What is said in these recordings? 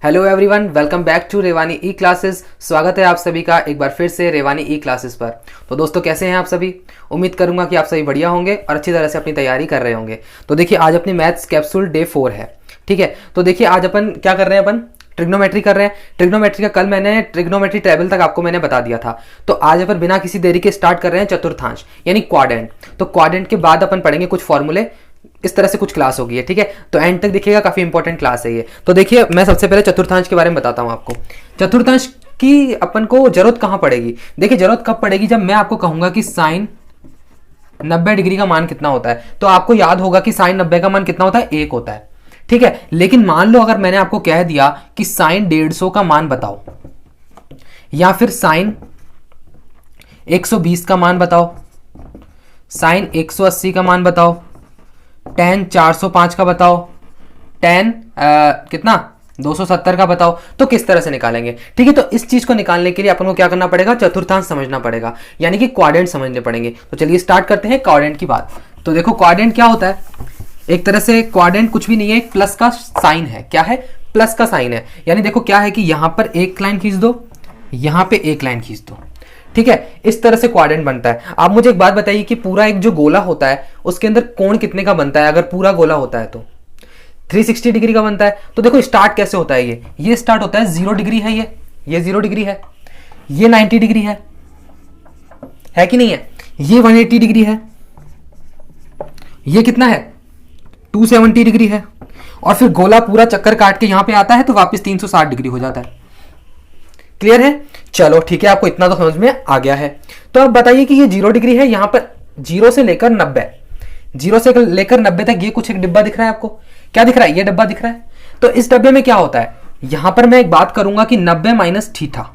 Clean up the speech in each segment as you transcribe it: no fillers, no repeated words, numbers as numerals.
Hello everyone, welcome back to Revani e classes. स्वागत है आप सभी का एक बार फिर से रेवानी ई क्लासेस पर। तो दोस्तों, कैसे हैं आप सभी? उम्मीद करूंगा कि आप सभी बढ़िया होंगे और अच्छी तरह से अपनी तैयारी कर रहे होंगे। तो देखिए, आज अपनी मैथ्स कैप्सूल डे 4 है। ठीक है, तो देखिए आज अपन क्या कर रहे हैं, अपन ट्रिग्नोमेट्री कर रहे हैं। ट्रिग्नोमेट्री का कल मैंने ट्रिग्नोमेट्री टेबल तक आपको मैंने बता दिया था। तो आज अपन बिना किसी देरी के स्टार्ट कर रहे हैं चतुर्थांश यानी क्वाड्रेंट। तो क्वाड्रेंट के बाद अपन पढ़ेंगे कुछ फॉर्मूले, इस तरह से कुछ क्लास होगी है। ठीक है, तो एंड तक देखिएगा, काफी इंपॉर्टेंट क्लास है ये। तो देखिए, मैं सबसे पहले चतुर्थांश के बारे में बताता हूं आपको। चतुर्थांश की अपन को जरूरत कहां पड़ेगी? देखिए, जरूरत कब पड़ेगी? जब मैं आपको कहूंगा कि साइन 90 डिग्री का मान कितना होता है। तो आपको याद होगा कि साइन 90 का मान कितना होता है? 1 होता है। ठीक है, लेकिन मान लो अगर मैंने आपको कह दिया कि साइन 150 का मान बताओ, या फिर साइन 120 का मान बताओ, साइन 180 का मान बताओ, tan 405 का बताओ, tan कितना 270 का बताओ, तो किस तरह से निकालेंगे? ठीक है, तो इस चीज को निकालने के लिए अपन को क्या करना पड़ेगा? चतुर्थांश समझना पड़ेगा, यानी कि क्वाड्रेंट समझने पड़ेंगे। तो चलिए स्टार्ट करते हैं क्वाड्रेंट की बात। तो देखो, क्वाड्रेंट क्या होता है? एक तरह से क्वाड्रेंट कुछ भी नहीं है, एक प्लस का साइन है। क्या है? प्लस का साइन है। यानी देखो क्या है कि यहां पर एक लाइन खींच दो, यहां पे एक लाइन खींच दो। ठीक है, इस तरह से क्वाड्रेंट बनता है। आप मुझे एक बात बताइए कि पूरा एक जो गोला होता है उसके अंदर कोण कितने का बनता है? अगर पूरा गोला होता है तो 360 डिग्री का बनता है। तो देखो स्टार्ट कैसे होता है? ये स्टार्ट होता है 0 डिग्री है, ये 0 डिग्री है, ये 90 डिग्री है कि नहीं है? ये 180 डिग्री है, ये कितना है? 270 डिग्री है। और फिर गोला पूरा चक्कर काट के यहां पे आता है तो वापस 360 डिग्री हो जाता है। क्लियर है? चलो ठीक है, आपको इतना तो समझ में आ गया है। तो अब बताइए कि ये 0 डिग्री है, यहां पर 0 से लेकर 90, 0 से लेकर 90 तक ये कुछ एक डिब्बा दिख रहा है आपको। क्या दिख रहा है? ये डब्बा दिख रहा है। तो इस डब्बे में क्या होता है? यहां पर मैं एक बात करूंगा कि 90 माइनस थीटा,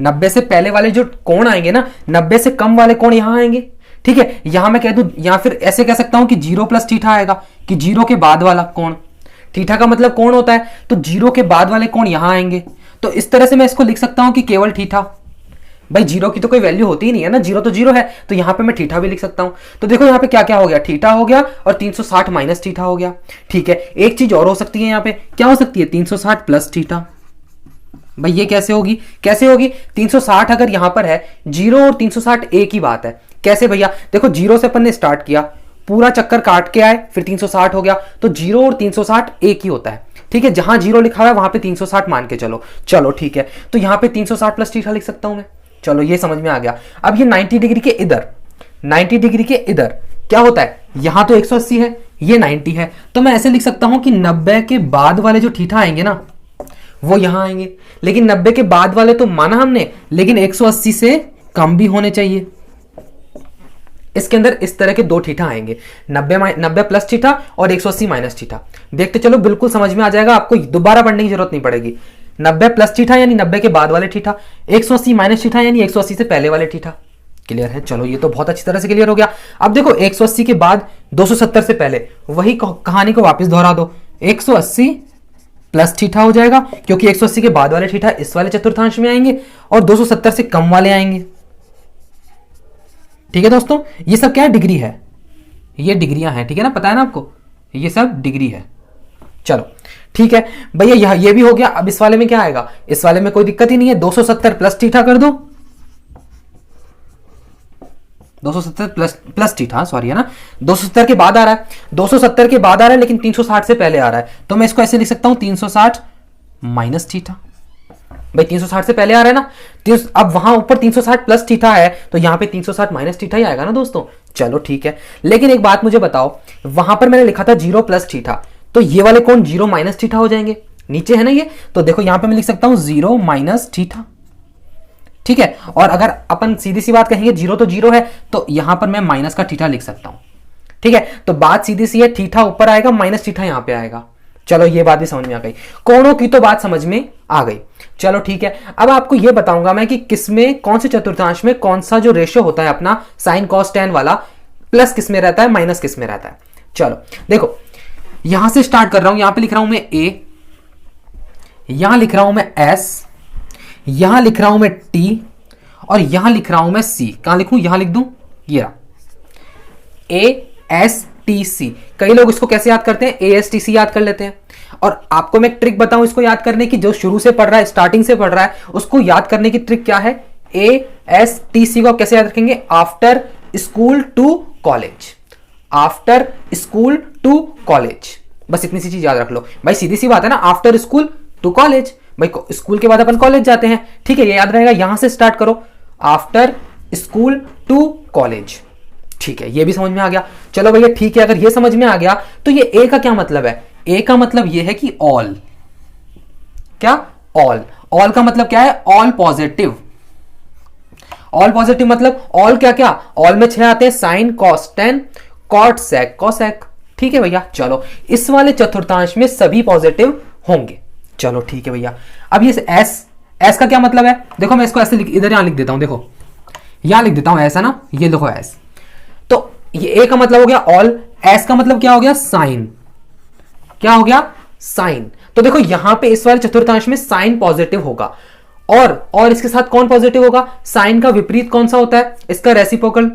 90 से पहले वाले जो कोण आएंगे ना, 90 से कम वाले कोण यहां आएंगे। ठीक है, यहां मैं कह दूं, या फिर ऐसे कह सकता हूं कि 0 प्लस थीटा आएगा, कि 0 के बाद वाला कोण। थीटा का मतलब कोण होता है, तो 0 के बाद वाले कोण यहां आएंगे। तो इस तरह से मैं इसको लिख सकता हूं कि केवल थीटा। भाई 0 की तो कोई वैल्यू होती ही नहीं है ना, 0 तो 0 है, तो यहां पे मैं थीटा भी लिख सकता हूं। तो देखो यहां पे क्या क्या हो गया? थीटा हो गया और 360 माइनस थीटा हो गया। ठीक है, एक चीज और हो सकती है, यहां पे क्या हो सकती है? 360 प्लस थीटा। भाई ये कैसे होगी? कैसे होगी? 360 अगर यहां पर है, 0 और 360 एक ही बात है। कैसे भैया? देखो 0 से अपन ने स्टार्ट किया, पूरा चक्कर काट के आए, फिर 360 हो गया, तो 0 और 360 एक ही होता है। ठीक है, जहां 0 लिखा हुआ है वहां पे 360 मान के चलो। चलो ठीक है, तो यहां पे 360 प्लस थीटा लिख सकता हूं मैं। चलो ये समझ में आ गया। अब ये 90 डिग्री के इधर, 90 डिग्री के इधर क्या होता है? यहां तो 180 है, ये 90 है, तो मैं ऐसे लिख सकता हूं कि 90 के बाद वाले जो थीटा आएंगे ना, वो यहां आएंगे। लेकिन 90 के बाद वाले तो माना हमने, लेकिन 180 से कम भी होने चाहिए। इसके अंदर इस तरह के दो थीटा आएंगे, 90 प्लस थीटा और 180 माइनस थीटा। देखते चलो, बिल्कुल समझ में आ जाएगा, आपको दोबारा पढ़ने की जरूरत नहीं पड़ेगी। 90 प्लस थीटा यानी 90 के बाद वाले थीटा, 180 माइनस थीटा यानी 180 से पहले वाले थीटा। क्लियर है? चलो ये तो बहुत अच्छी तरह से क्लियर हो गया। अब देखो 180 के बाद 270 से पहले, वही कहानी को वापस दोहरा दो, 180 प्लस थीटा हो जाएगा, क्योंकि 180 के बाद वाले थीटा इस वाले चतुर्थांश में आएंगे और 270 से कम वाले आएंगे। ठीक है दोस्तों, ये सब क्या है? डिग्री है, ये डिग्रियां हैं। ठीक है ना, पता है ना आपको, ये सब डिग्री है। चलो ठीक है भैया, ये भी हो गया। अब इस वाले में क्या आएगा? इस वाले में कोई दिक्कत ही नहीं है, 270 प्लस थीटा कर दो, 270 प्लस थीटा, सॉरी है ना, 270 के बाद आ रहा है, 270 के बाद आ रहा है, लेकिन 360 से पहले आ रहा है, तो मैं इसको ऐसे लिख सकता हूं 360 माइनस थीटा। भाई 360 से पहले आ रहा है ना, अब वहां ऊपर 360 प्लस थीटा है, तो यहां पे 360 माइनस थीटा ही आएगा ना दोस्तों। चलो ठीक है, लेकिन एक बात मुझे बताओ, वहां पर मैंने लिखा था 0 प्लस थीटा, तो ये वाले कौन 0 माइनस थीटा हो जाएंगे? नीचे है ना ये, तो देखो यहां पे मैं लिख सकता हूं 0 माइनस थीटा। ठीक है, और अगर अपन सीधी सी बात कहेंगे 0 तो 0 है, तो यहां पर मैं माइनस का थीटा लिख सकता हूं। ठीक है, तो बात सीधी सी है, थीटा ऊपर आएगा, माइनस थीटा यहां पे आएगा। चलो ये बात भी समझ में आ गई, कोणों की तो बात समझ में आ गई। चलो ठीक है, अब आपको ये बताऊंगा मैं कि किसमें, कौन से चतुर्थांश में कौन सा जो रेशियो होता है अपना साइन कॉस टेन वाला, प्लस किस में रहता है, माइनस किस में रहता है। चलो देखो, यहां से स्टार्ट कर रहा हूं, यहां पे लिख रहा हूं मैं ए, यहां लिख रहा हूं मैं एस, यहां लिख रहा हूं मैं टी, और यहां लिख रहा हूं मैं सी। कहां लिखूं? यहां लिख दूं, ये रहा, ए एस टी सी। कई लोग इसको कैसे याद करते हैं? ए एस टी सी याद कर लेते हैं। और आपको मैं एक ट्रिक बताऊं इसको याद करने की, जो शुरू से पढ़ रहा है, स्टार्टिंग से पढ़ रहा है, उसको याद करने की ट्रिक क्या है? ASTC को कैसे याद रखेंगे? After school to college, after school to college, बस इतनी सी चीज याद रख लो भाई, सीधी सी बात है ना, आफ्टर स्कूल टू कॉलेज, भाई स्कूल के बाद अपन कॉलेज जाते हैं, ठीक है, ये याद रहेगा, यहां से स्टार्ट करो, आफ्टर स्कूल टू कॉलेज, ठीक है, ये भी समझ में आ गया। चलो भैया ठीक है, अगर ये समझ में आ गया तो ये ए का क्या मतलब है? ए का मतलब ये है कि ऑल, क्या? ऑल, ऑल का मतलब क्या है? ऑल पॉजिटिव, ऑल पॉजिटिव मतलब ऑल क्या क्या? ऑल में 6 आते हैं, साइन, कॉस, टेन, कॉट, सेक, कोसेक, ठीक है भैया। चलो इस वाले चतुर्थांश में सभी पॉजिटिव होंगे, चलो ठीक है भैया। अब ये एस का क्या मतलब है? देखो मैं इसको ऐसे इधर यहां लिख देता हूं, देखो यहां लिख देता हूं ऐसा ना, ये देखो एस, तो ये ए का मतलब हो गया ऑल, एस का मतलब क्या हो गया? साइन, क्या हो गया? साइन। तो देखो यहां पे इस वाले चतुर्थांश में साइन पॉजिटिव होगा, और इसके साथ कौन पॉजिटिव होगा? साइन का विपरीत कौन सा होता है? इसका रेसिप्रोकल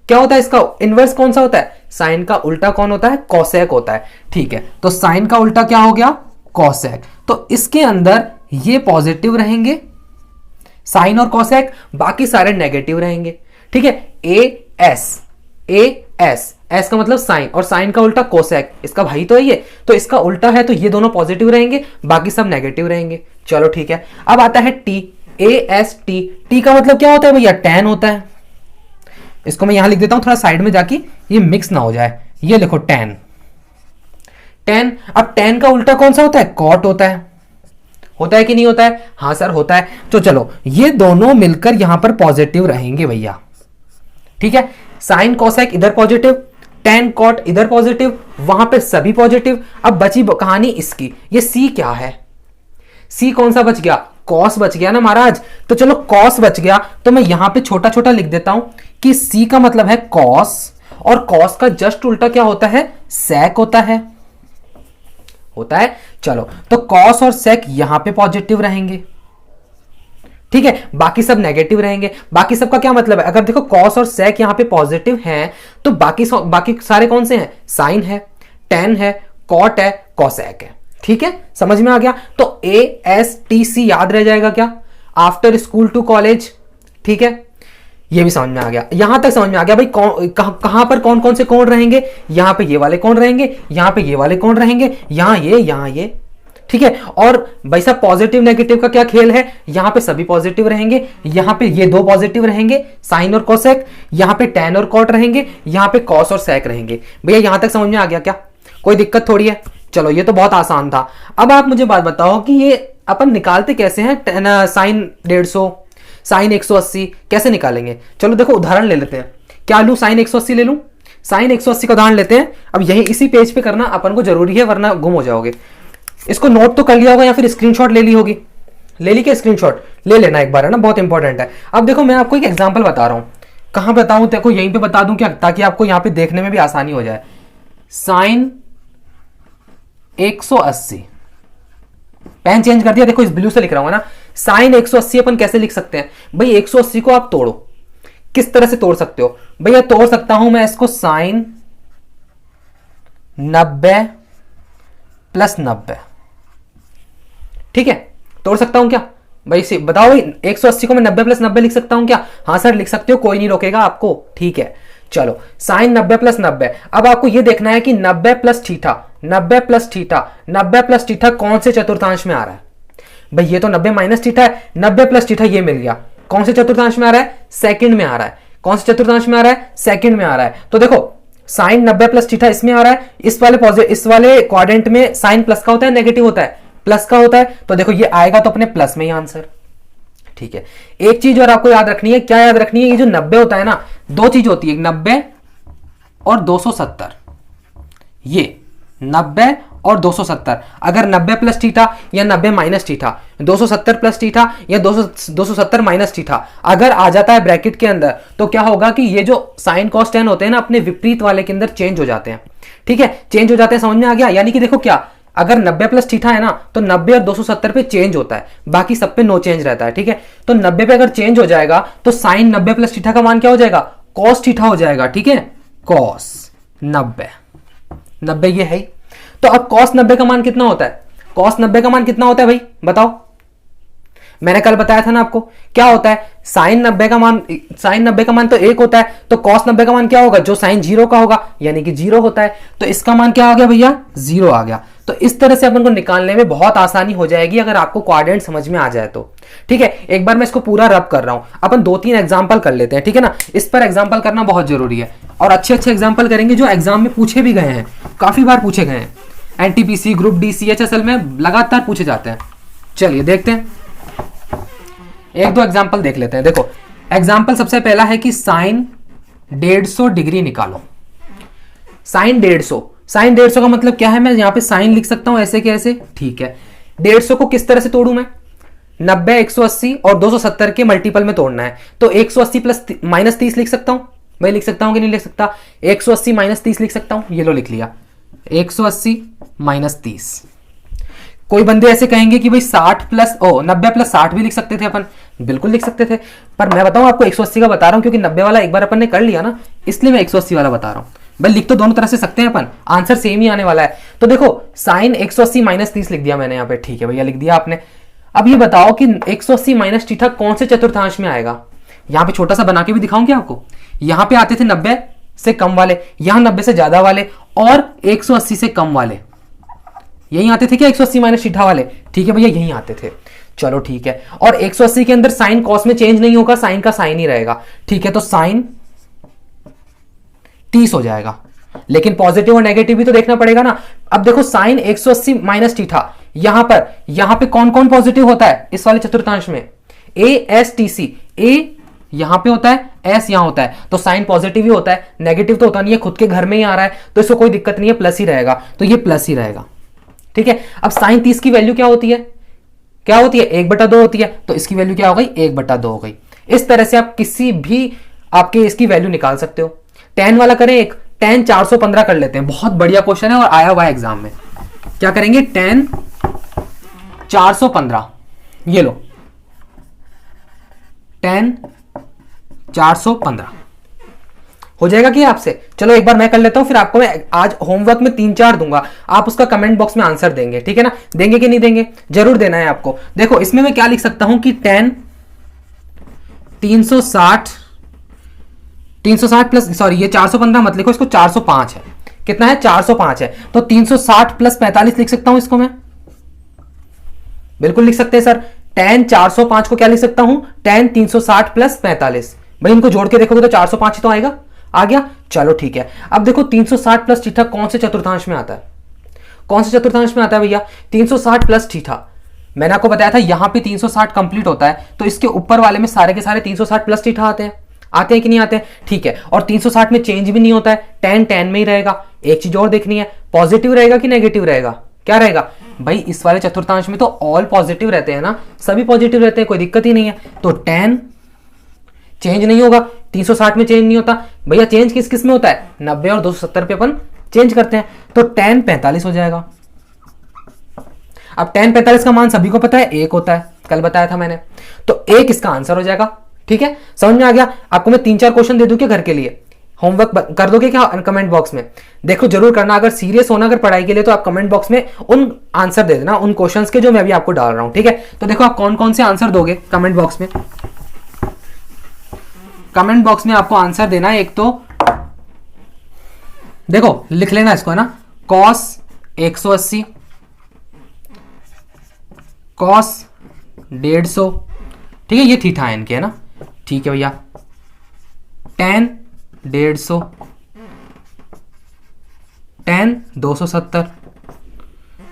क्या होता है? इसका इनवर्स कौन सा होता है? साइन का उल्टा कौन होता है? कोसेक होता है, ठीक है। तो साइन का उल्टा क्या हो गया? कोसेक। तो इसके अंदर ये पॉजिटिव रहेंगे, साइन और कोसेक, बाकी सारे नेगेटिव रहेंगे, ठीक है। एस एस का मतलब साइन, और साइन का उल्टा कोसेक, इसका भाई तो है ये, तो इसका उल्टा है, तो ये दोनों पॉजिटिव रहेंगे, बाकी सब नेगेटिव रहेंगे। चलो ठीक है। अब आता है टी, AST, टी का मतलब क्या होता है भैया? टैन होता है। इसको मैं यहां लिख देता हूं थोड़ा साइड में जाके, ये मिक्स ना हो जाए, ये लिखो टैन, टैन। अब टैन का उल्टा कौन सा होता है? कॉट होता है कि नहीं होता है? हाँ सर होता है। तो चलो ये दोनों मिलकर यहां पर पॉजिटिव रहेंगे भैया, ठीक है। साइन कोसेक इधर पॉजिटिव, टैन कॉट इधर पॉजिटिव, वहां पे सभी पॉजिटिव। अब बची कहानी इसकी, ये सी क्या है? सी कौन सा बच गया? कॉस बच गया ना महाराज। तो चलो कॉस बच गया, तो मैं यहां पे छोटा छोटा लिख देता हूं कि सी का मतलब है कॉस, और कॉस का जस्ट उल्टा क्या होता है? सेक होता है, चलो तो कॉस और सेक यहां पे पॉजिटिव रहेंगे, ठीक है, बाकी सब नेगेटिव रहेंगे। बाकी सबका क्या मतलब है? अगर देखो कॉस और सेक यहां पे पॉजिटिव हैं, तो बाकी सारे कौन से हैं? साइन है, टेन है, कॉट है, कोसेक है, ठीक है, समझ में आ गया। तो ASTC याद रह जाएगा क्या? आफ्टर स्कूल टू कॉलेज, ठीक है, ये भी समझ में आ गया। यहां तक समझ में आ गया भाई कहां पर कौन कौन से कोण रहेंगे? यहां पे ये वाले कोण रहेंगे, यहां पे ये वाले कोण रहेंगे, यहां ये, ठीक है। और भाई साहब पॉजिटिव नेगेटिव का क्या खेल है? यहां पे सभी पॉजिटिव रहेंगे, यहां पे ये दो पॉजिटिव रहेंगे, साइन और कोसेक, यहां पे टैन और कॉट रहेंगे, यहां पे कॉस और सेक रहेंगे। भैया यहां तक समझ में आ गया क्या? कोई दिक्कत थोड़ी है? चलो ये तो बहुत आसान था। अब आप मुझे बात बताओ कि ये अपन निकालते कैसे हैं? साइन 150, साइन 180 कैसे निकालेंगे? चलो देखो उदाहरण ले लेते हैं। क्या लूं? साइन 180 ले लूं? साइन 180 का उदाहरण लेते हैं। अब यही इसी पेज पे करना अपन को जरूरी है, वरना गुम हो जाओगे। इसको नोट तो कर लिया होगा या फिर स्क्रीनशॉट ले ली होगी, ले ली क्या? स्क्रीनशॉट ले लेना एक बार, है ना, बहुत इंपॉर्टेंट है। अब देखो मैं आपको एक एग्जांपल बता रहा हूं, कहां बताऊं? देखो यहीं पे बता दूं क्या, ताकि आपको यहां पे देखने में भी आसानी हो जाए। साइन 180, पेन चेंज कर दिया, देखो इस ब्लू से लिख रहा हूं ना। साइन 180 अपन कैसे लिख सकते हैं भाई? 180 को आप तोड़ो, किस तरह से तोड़ सकते हो भैया? तोड़ सकता हूं मैं इसको साइन 90 प्लस 90, ठीक है, तोड़ सकता हूं क्या भाई? बताओ भाई, 180 को मैं 90 प्लस 90 लिख सकता हूं क्या? हाँ सर लिख सकते हो, कोई नहीं रोकेगा आपको, ठीक है। चलो साइन 90 प्लस 90। अब आपको यह देखना है कि 90 plus theta, 90 plus theta, 90 plus theta कौन से चतुर्थांश में आ रहा है? भाई ये तो 90 माइनस थीटा है, 90 प्लस थीटा ये मिल गया, कौन से चतुर्थांश में आ रहा है? सेकंड में आ रहा है। कौन से चतुर्थांश में आ रहा है? सेकंड में आ रहा है। तो देखो साइन 90 प्लस थीटा इसमें आ रहा है, इस वाले क्वाड्रेंट में साइन प्लस का होता है, नेगेटिव होता है? प्लस का होता है। तो देखो ये आएगा तो अपने प्लस में ही आंसर, ठीक है। एक चीज और आपको याद रखनी है, क्या याद रखनी है? ये जो 90 होता है ना, दो चीज होती है, 90 और 270, ये 90 और 270। अगर 90 प्लस थीटा या 90 माइनस थीटा, 270 प्लस थीटा या 270 माइनस थीटा अगर आ जाता है ब्रैकेट के अंदर, तो क्या होगा कि ये जो साइन कॉस टेन होते हैं ना, अपने विपरीत वाले के अंदर चेंज हो जाते हैं, ठीक है, चेंज हो जाते हैं। समझ में आ गया? यानी कि देखो क्या, अगर 90 प्लस थीटा है ना, तो 90 और 270 पे चेंज होता है, बाकी सब पे नो चेंज रहता है, ठीक है। तो 90 पे अगर चेंज हो जाएगा तो साइन 90 प्लस थीटा का मान क्या हो जाएगा? कॉस थीटा हो जाएगा, ठीक है, कॉस 90 ये है। तो अब कॉस 90 का मान कितना होता है? कॉस 90 का मान कितना होता है भाई बताओ? मैंने कल बताया था ना आपको, क्या होता है, साइन 90 का मान तो 1 होता है, तो कॉस 90 का मान क्या होगा, जो साइन 0 का होगा, यानी कि 0 होता है, तो इसका मान क्या आ गया भैया, 0 आ गया। तो इस तरह से अपन को निकालने में बहुत आसानी हो जाएगी अगर आपको क्वाड्रेंट समझ में आ जाए तो। ठीक है, एक बार मैं इसको पूरा रब कर रहा हूं, अपन 2-3 एग्जाम्पल कर लेते हैं, ठीक है ना, इस पर एग्जाम्पल करना बहुत जरूरी है, और अच्छे अच्छे एग्जाम्पल करेंगे जो एग्जाम में पूछे भी गए हैं, काफी बार पूछे गए हैं, एनटीपीसी, ग्रुप डी, सीएचएसएल में लगातार पूछे जाते हैं। चलिए देखते हैं, एक दो एग्जाम्पल देख लेते हैं। देखो एग्जाम्पल सबसे पहला है कि साइन 150 डिग्री निकालो। साइन 150 का मतलब क्या है, मैं यहां पे साइन लिख सकता हूं ऐसे कैसे, ठीक है। 150 को किस तरह से तोड़ू मैं, 90, 180 और 270 के मल्टीपल में तोड़ना है, तो 180 प्लस -30 लिख सकता हूं, मैं लिख सकता हूं कि नहीं लिख सकता, 180 -30 लिख सकता हूं, ये लो लिख लिया, 180 -30। कोई बंदे ऐसे कहेंगे कि भाई 90 प्लस 60 भी लिख सकते थे अपन, बिल्कुल लिख सकते थे, पर मैं बताऊं आपको 180 का बता रहा हूं क्योंकि 90 वाला एक बार अपन ने कर लिया ना, इसलिए मैं 180 वाला बता रहा हूं। भाई लिख तो दोनों तरह से सकते हैं अपन, आंसर सेम ही आने वाला है। तो देखो साइन 180 -30 लिख दिया मैंने यहाँ पे, ठीक है भैया लिख दिया आपने। अब ये बताओ कि 180 माइनस थीटा कौन से चतुर्थांश में आएगा, यहाँ पे छोटा सा बना के भी दिखाऊं क्या आपको। यहाँ पे आते थे 90 से कम वाले, यहाँ 90 से ज्यादा वाले, और 180 से कम वाले, यही आते थे क्या 180 माइनस थीटा वाले, ठीक है भैया यही आते थे। चलो ठीक है, और 180 के अंदर साइन कॉस में चेंज नहीं होगा, साइन का साइन ही रहेगा, ठीक है, तो साइन 30 हो जाएगा। लेकिन पॉजिटिव और नेगेटिव भी तो देखना पड़ेगा ना। अब देखो साइन 180 माइनस थीटा, यहां पे कौन कौन पॉजिटिव होता है इस वाले चतुर्थांश में, ए एस टी सी, ए यहां पे होता है, एस यहां होता है, तो साइन पॉजिटिव ही होता है, नेगेटिव तो होता नहीं है, खुद के घर में ही आ रहा है, तो इसको कोई दिक्कत नहीं है, प्लस ही रहेगा, तो ये प्लस ही रहेगा। ठीक है, अब साइन 30 की वैल्यू क्या होती है, 1/2 होती है, तो इसकी वैल्यू क्या हो गई, 1/2 हो गई। इस तरह से आप किसी भी आपके इसकी वैल्यू निकाल सकते हो। टेन वाला करें, एक टेन 415 कर लेते हैं, बहुत बढ़िया क्वेश्चन है और आया हुआ है एग्जाम में। क्या करेंगे, टेन 415, ये लो टेन 415 हो जाएगा कि आपसे। चलो एक बार मैं कर लेता हूं, फिर आपको मैं आज होमवर्क में 3-4 दूंगा, आप उसका कमेंट बॉक्स में आंसर देंगे, ठीक है ना, देंगे कि नहीं देंगे, जरूर देना है आपको। देखो इसमें मैं क्या लिख सकता हूं कि टेन 360 प्लस, सॉरी ये 415 मत लिखो, इसको 405 है, कितना है 405 है, तो 360 प्लस 45 लिख सकता हूं इसको मैं, बिल्कुल लिख सकते हैं सर। टेन 405 को क्या लिख सकता हूं, टेन 360 प्लस 45, भाई इनको जोड़ के देखोगे तो 405 ही तो आएगा, आ गया। चलो ठीक है, अब देखो 360 प्लस थीटा कौन से चतुर्थांश में आता है, कौन से चतुर्थांश में आता है भैया, 360 प्लस थीटा। मैंने आपको बताया था यहां पे 360 कंप्लीट होता है, तो इसके ऊपर वाले में सारे के सारे 360 प्लस थीटा आते हैं, आते हैं कि नहीं आते हैं, ठीक है। और 360 में चेंज भी नहीं होता है, टेन टेन में ही रहेगा। एक चीज और देखनी है, पॉजिटिव रहेगा कि नेगेटिव रहेगा, क्या रहेगा भाई, इस वाले चतुर्थांश में तो ऑल पॉजिटिव रहते हैं ना, सभी पॉजिटिव रहते हैं, कोई दिक्कत ही नहीं है, तो टेन चेंज नहीं होगा, 360 में चेंज नहीं होता भैया, चेंज किस किस में होता है, 90 और 270 पे अपन चेंज करते हैं, तो टेन 45 हो जाएगा। अब टेन 45 का मान सभी को पता है 1 होता है, कल बताया था मैंने, तो 1 इसका आंसर हो जाएगा। ठीक है, समझ में आ गया। आपको मैं 3-4 क्वेश्चन दे दूं क्या घर के लिए, होमवर्क कर दोगे क्या कमेंट बॉक्स में, देखो जरूर करना, अगर सीरियस होना अगर पढ़ाई के लिए तो आप कमेंट बॉक्स में उन आंसर दे देना उन क्वेश्चंस के जो मैं अभी आपको डाल रहा हूं। ठीक है, तो देखो आप कौन कौन से आंसर दोगे कमेंट बॉक्स में, कमेंट बॉक्स में आपको आंसर देना है। एक तो देखो लिख लेना इसको, है ना, कॉस 180, कॉस 150, ठीक है, ये थीटा है इनके, है ना, ठीक है भैया, टेन 150, टेन 270,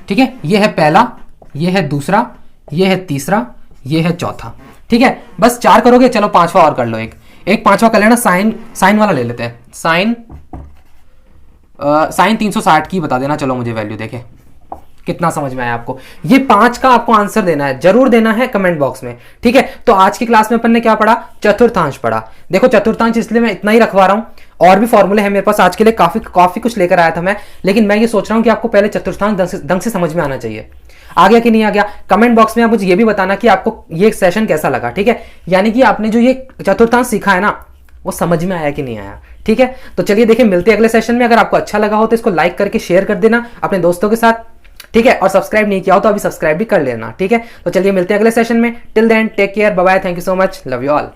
ठीक है, ये है पहला, ये है दूसरा, ये है तीसरा, ये है चौथा। ठीक है, बस 4 करोगे, चलो 5वां और कर लो, एक 5वां कर लेना, साइन वाला ले लेते हैं, साइन 360 की बता देना, चलो मुझे वैल्यू देखे कितना समझ में आया आपको। ये 5 का आपको आंसर देना है, जरूर देना है कमेंट बॉक्स में। ठीक है, तो आज की क्लास में अपन ने क्या पढ़ा, चतुर्थांश पढ़ा। देखो चतुर्थांश इसलिए मैं इतना ही रखवा रहा हूं, और भी फॉर्मूले हैं मेरे पास आज के लिए, काफी कुछ लेकर आया था मैं, लेकिन मैं ये सोच रहा हूं कि आपको पहले चतुर्थांश ढंग से समझ में आना चाहिए। आ गया कि नहीं आ गया, कमेंट बॉक्स में आप मुझे ये भी बताना कि आपको ये सेशन कैसा लगा। ठीक है, यानी कि आपने जो ये चतुर्थांश सीखा है ना, वो समझ में आया कि नहीं आया। ठीक है, तो चलिए देखिए, मिलते हैं अगले सेशन में। अगर आपको अच्छा लगा हो तो इसको लाइक करके शेयर कर देना अपने दोस्तों के साथ। ठीक है, और सब्सक्राइब नहीं किया हो तो अभी सब्सक्राइब भी कर लेना, ठीक है। तो चलिए मिलते हैं अगले सेशन में, till then take care, bye bye, thank you so much, love you all.